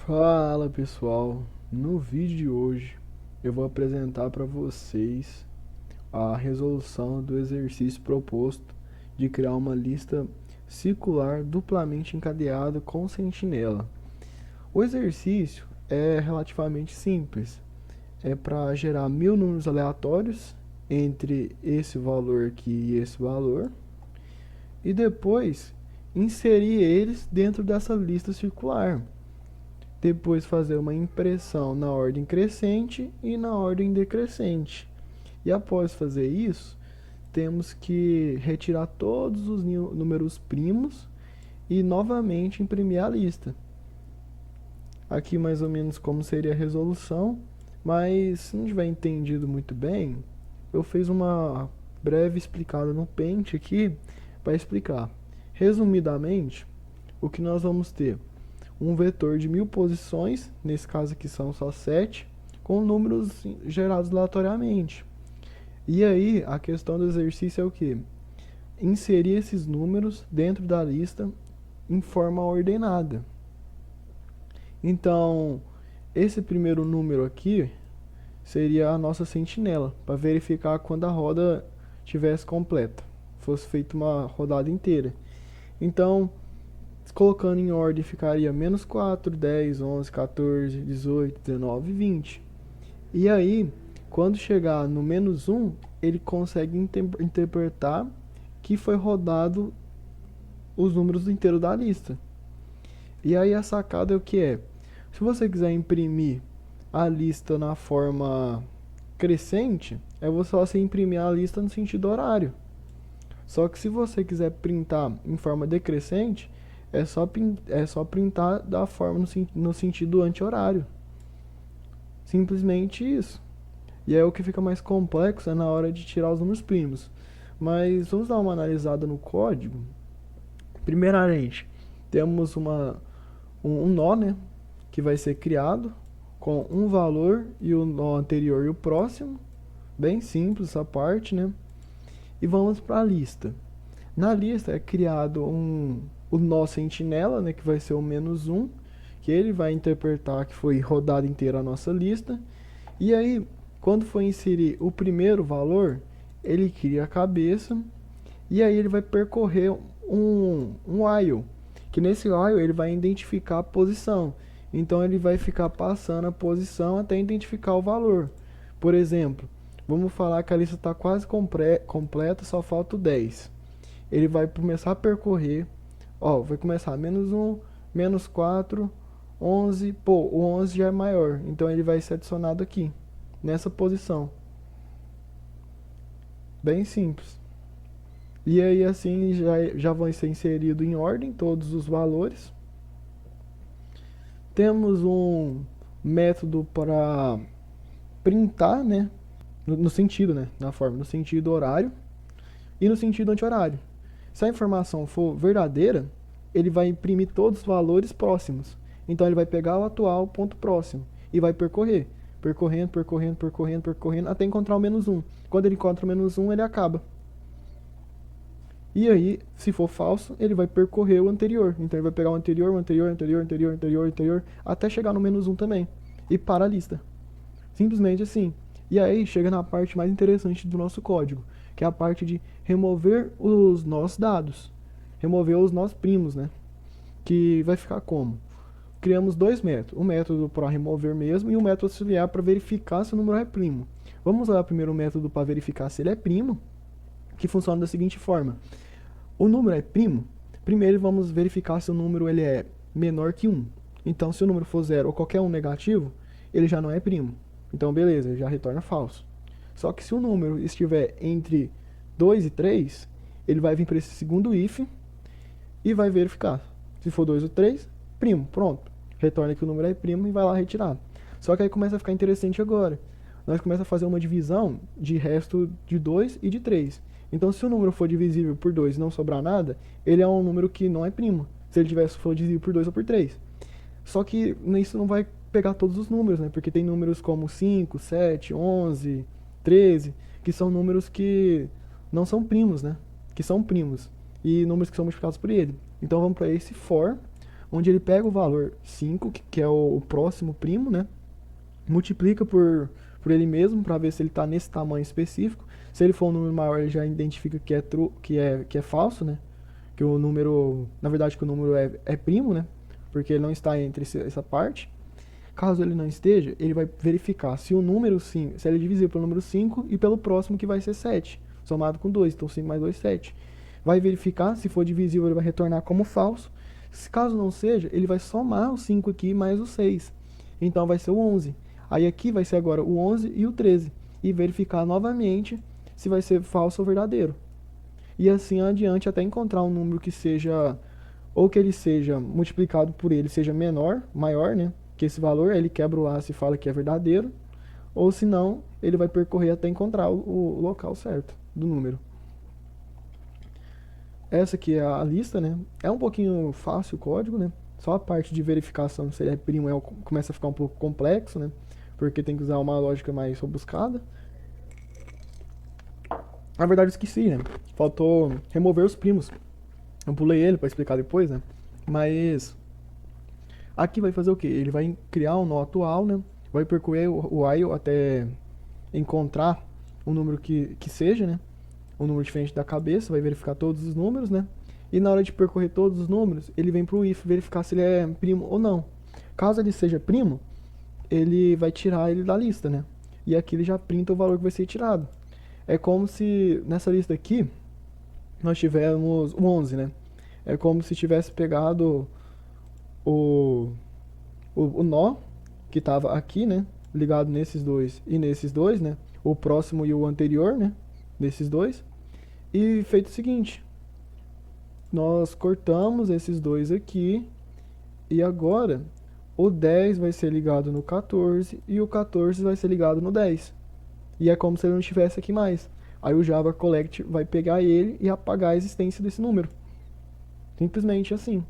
Fala pessoal, no vídeo de hoje eu vou apresentar para vocês a resolução do exercício proposto de criar uma lista circular duplamente encadeada com sentinela. O exercício é relativamente simples, é para gerar 1000 números aleatórios entre esse valor aqui e esse valor e depois inserir eles dentro dessa lista circular. Depois fazer uma impressão na ordem crescente e na ordem decrescente. E após fazer isso, temos que retirar todos os números primos e novamente imprimir a lista. Aqui mais ou menos como seria a resolução, mas se não tiver entendido muito bem, eu fiz uma breve explicada no Paint aqui para explicar. Resumidamente, o que nós vamos ter? Um vetor de 1000 posições, nesse caso aqui são só 7, com números gerados aleatoriamente. E aí, a questão do exercício é o que? Inserir esses números dentro da lista em forma ordenada. Então, esse primeiro número aqui seria a nossa sentinela, para verificar quando a roda estivesse completa, fosse feita uma rodada inteira. Então, colocando em ordem ficaria menos 4, 10, 11, 14, 18, 19, 20. E aí, quando chegar no menos 1, ele consegue interpretar que foi rodado os números inteiros da lista. E aí a sacada é o que é? Se você quiser imprimir a lista na forma crescente, é só você imprimir a lista no sentido horário. Só que se você quiser printar em forma decrescente, é só printar da forma no sentido anti-horário. Simplesmente isso. E aí o que fica mais complexo é na hora de tirar os números primos. Mas vamos dar uma analisada no código. Primeiramente, temos um nó, né, que vai ser criado com um valor e o nó anterior e o próximo. Bem simples essa parte, né? E vamos para a lista. Na lista é criado o nó sentinela, né, que vai ser o menos 1, que ele vai interpretar que foi rodada inteira a nossa lista. E aí, quando for inserir o primeiro valor, ele cria a cabeça e aí ele vai percorrer um while, que nesse while ele vai identificar a posição. Então ele vai ficar passando a posição até identificar o valor. Por exemplo, vamos falar que a lista está quase completa, só falta o 10. Ele vai começar a percorrer, ó, vai começar menos 1, menos 4, 11, pô, o 11 já é maior, então ele vai ser adicionado aqui, nessa posição. Bem simples. E aí assim já vão ser inseridos em ordem todos os valores. Temos um método para printar, né, no sentido, né, na forma, no sentido horário e no sentido anti-horário. Se a informação for verdadeira, ele vai imprimir todos os valores próximos. Então ele vai pegar o atual ponto próximo e vai percorrendo, até encontrar o menos 1. Quando ele encontra o menos 1, ele acaba. E aí, se for falso, ele vai percorrer o anterior. Então ele vai pegar o anterior, até chegar no menos 1 também. E para a lista. Simplesmente assim. E aí chega na parte mais interessante do nosso código, que é a parte de remover os nós dados. Remover os nós primos, né? Que vai ficar como? Criamos dois métodos. Um método para remover mesmo e um método auxiliar para verificar se o número é primo. Vamos usar primeiro o método para verificar se ele é primo, que funciona da seguinte forma. O número é primo, primeiro vamos verificar se o número ele é menor que 1. Então se o número for 0 ou qualquer um negativo, ele já não é primo. Então beleza, ele já retorna falso. Só que se o número estiver entre 2 e 3, ele vai vir para esse segundo if e vai verificar. Se for 2 ou 3, primo, pronto. Retorna que o número é primo e vai lá retirar. Só que aí começa a ficar interessante agora. Nós começamos a fazer uma divisão de resto de 2 e de 3. Então se o número for divisível por 2 e não sobrar nada, ele é um número que não é primo. Se ele for divisível por 2 ou por 3. Só que isso não vai pegar todos os números, né? Porque tem números como 5, 7, 11, 13, que são números que não são primos, né? Que são primos. E números que são multiplicados por ele. Então vamos para esse for. onde ele pega o valor 5, que é o próximo primo, né? Multiplica por ele mesmo para ver se ele está nesse tamanho específico. Se ele for um número maior, ele já identifica que é falso, né? Que o número, na verdade, que o número é primo, né? Porque ele não está entre essa parte. Caso ele não esteja, ele vai verificar se o número 5, se ele é divisível pelo número 5 e pelo próximo que vai ser 7, somado com 2, então 5 mais 2, 7. Vai verificar, se for divisível, ele vai retornar como falso. Se caso não seja, ele vai somar o 5 aqui mais o 6. Então vai ser o 11. Aí aqui vai ser agora o 11 e o 13. E verificar novamente se vai ser falso ou verdadeiro. E assim adiante até encontrar um número que seja, ou que ele seja multiplicado por ele seja maior, né? Que esse valor, ele quebra o laço e fala que é verdadeiro. Ou se não, ele vai percorrer até encontrar o local certo do número. Essa aqui é a lista, né? É um pouquinho fácil o código, né? Só a parte de verificação se ele é primo começa a ficar um pouco complexo, né? Porque tem que usar uma lógica mais rebuscada. Na verdade, eu esqueci, né? Faltou remover os primos. Eu pulei ele para explicar depois, né? Mas aqui vai fazer o quê? Ele vai criar um nó atual, né? Vai percorrer o while até encontrar um número que seja, né? Um número diferente da cabeça, vai verificar todos os números, né? E na hora de percorrer todos os números, ele vem pro if verificar se ele é primo ou não. Caso ele seja primo, ele vai tirar ele da lista, né? E aqui ele já printa o valor que vai ser tirado. É como se nessa lista aqui nós tivéssemos o 11, né? É como se tivesse pegado o nó que estava aqui, né? Ligado nesses dois e nesses dois, né? O próximo e o anterior, né? Desses dois. E feito o seguinte. Nós cortamos esses dois aqui. E agora o 10 vai ser ligado no 14 e o 14 vai ser ligado no 10. E é como se ele não estivesse aqui mais. Aí o Java Collect vai pegar ele e apagar a existência desse número. Simplesmente assim.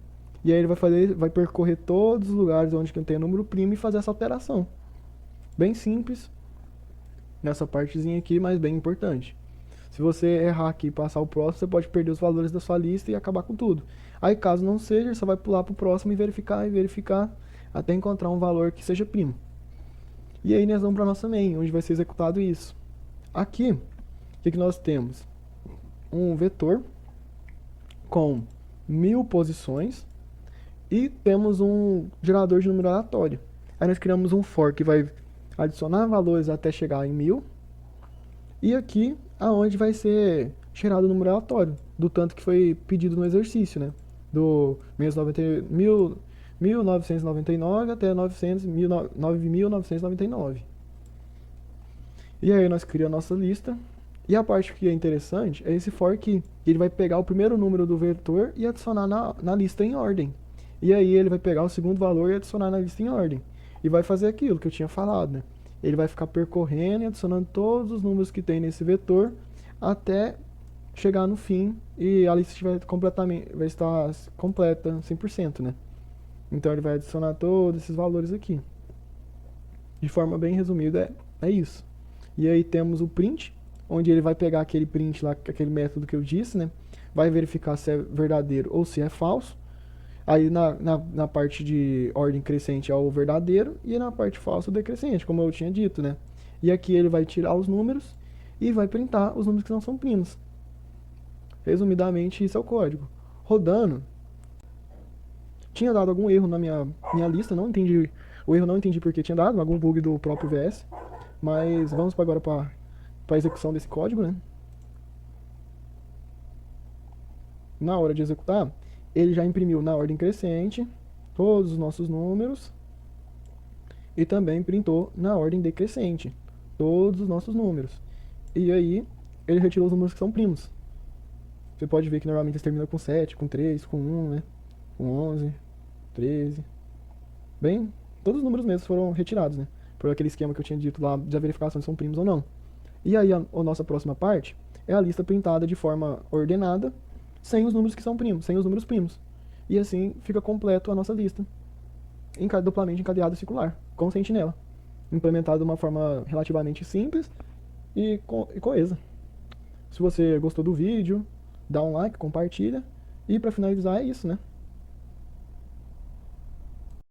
E aí ele vai percorrer todos os lugares onde tem número primo e fazer essa alteração. Bem simples nessa partezinha aqui, mas bem importante. Se você errar aqui e passar o próximo, você pode perder os valores da sua lista e acabar com tudo. Aí caso não seja, você vai pular para o próximo e verificar até encontrar um valor que seja primo. E aí nós vamos para a nossa main, onde vai ser executado isso. Aqui, o que nós temos? Um vetor com 1000 posições e temos um gerador de número aleatório. Aí nós criamos um for que vai adicionar valores até chegar em 1000. E aqui, aonde vai ser gerado o número aleatório, do tanto que foi pedido no exercício, né? Do 1999 até 9.999. E aí nós criamos a nossa lista. E a parte que é interessante é esse for que ele vai pegar o primeiro número do vetor e adicionar na lista em ordem. E aí ele vai pegar o segundo valor e adicionar na lista em ordem. E vai fazer aquilo que eu tinha falado, né? Ele vai ficar percorrendo e adicionando todos os números que tem nesse vetor até chegar no fim e a lista vai estar completa 100%, né? Então ele vai adicionar todos esses valores aqui. De forma bem resumida, é isso. E aí temos o print, onde ele vai pegar aquele print lá, aquele método que eu disse, né? Vai verificar se é verdadeiro ou se é falso. Aí na parte de ordem crescente é o verdadeiro e na parte falsa o decrescente, como eu tinha dito, né? E aqui ele vai tirar os números e vai printar os números que não são primos. Resumidamente, isso é o código. Rodando, tinha dado algum erro na minha lista, não entendi. O erro não entendi porque tinha dado, algum bug do próprio VS. Mas vamos agora para a execução desse código, né? Na hora de executar, ele já imprimiu na ordem crescente todos os nossos números e também printou na ordem decrescente todos os nossos números. E aí, ele retirou os números que são primos. Você pode ver que normalmente eles terminam com 7, com 3, com 1, né? Com 11, 13. Bem, todos os números mesmos foram retirados, né? Por aquele esquema que eu tinha dito lá da verificação se são primos ou não. E aí, a nossa próxima parte é a lista printada de forma ordenada, sem os números que são primos, sem os números primos. E assim fica completo a nossa lista, duplamente encadeada circular, com sentinela. Implementado de uma forma relativamente simples e coesa. Se você gostou do vídeo, dá um like, compartilha. E para finalizar é isso, né?